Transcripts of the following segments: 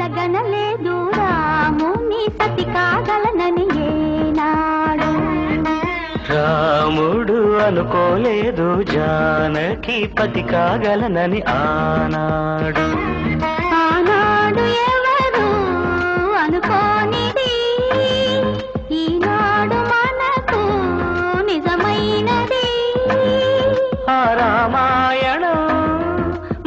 కలగనలేదు రాముని సతి కాగలనని ఏనాడు. రాముడు అనుకోలేదు జానకి పతి కాగలనని ఆనాడు. ఆనాడు ఎవరు అనుకోనిది ఈనాడు మనకు నిజమైనది. ఆ రామాయణం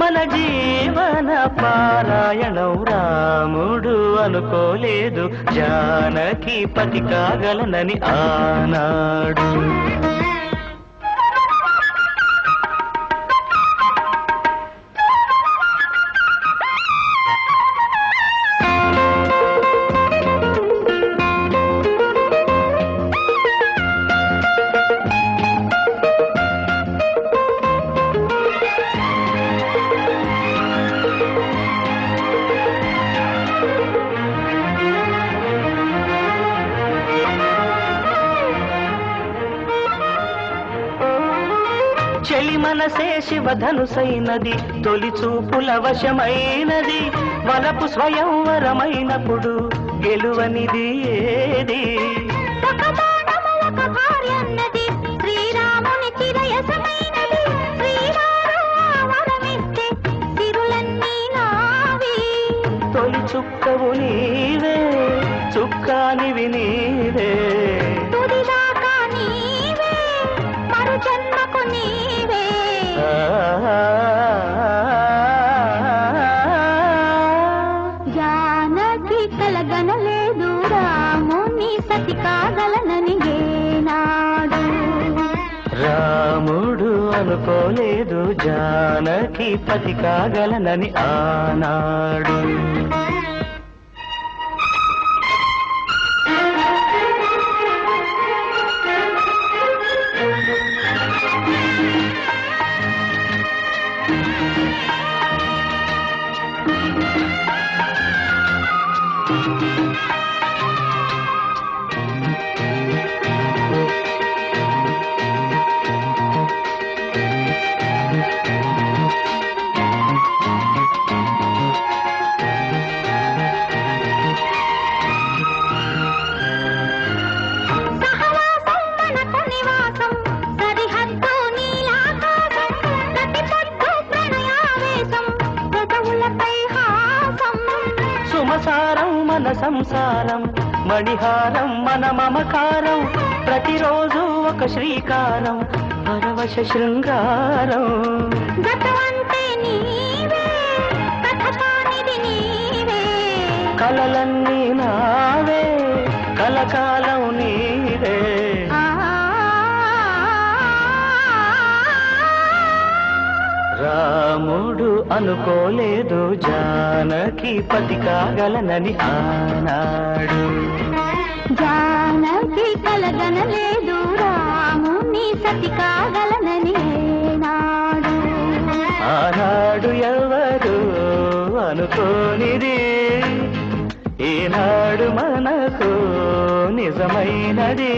మన జీవన పారాయణం. రాముడు అనుకోలేదు జానకి పతి కాగలనని ఆనాడు. చెలి మనసే శివధనుసైనది తొలి చూపుల వశమైనది. వలపు స్వయంవరమైనప్పుడు గెలువనిది ఏది. ఒక బాణము ఒక భార్యన్నది శ్రీరాముని చిరయసమైనది. శ్రీవారు వరమిస్తే సిరులన్నీ నావి. తొలి చుక్కవు నీవే చుక్కానివి నీవే. తుదిదాకా నీవే మరు జన్మకు నీవే. జానకి కలగనలేదు రాముని సతి కాగలనని ఏనాడు. రాముడు అనుకోలేదు జానకి పతి కాగలనని ఆనాడు. సుమసారం మన సంసారం మణిహారం మన మమకారం. ప్రతిరోజు ఒక శ్రీకారం పరవశ శృంగారం. గతమంటే నీవే కథ కానిది నీవే. కలలన్నీ నావే కలకాలం నీవే. రాముడు అనుకోలేదు జానకి పతి కాగలనని ఆనాడు. జానకి కలగనలేదు రాముని సతి కాగలనని ఏనాడు. ఆనాడు ఎవరు అనుకోనిది ఈనాడు మనకు నిజమైనది.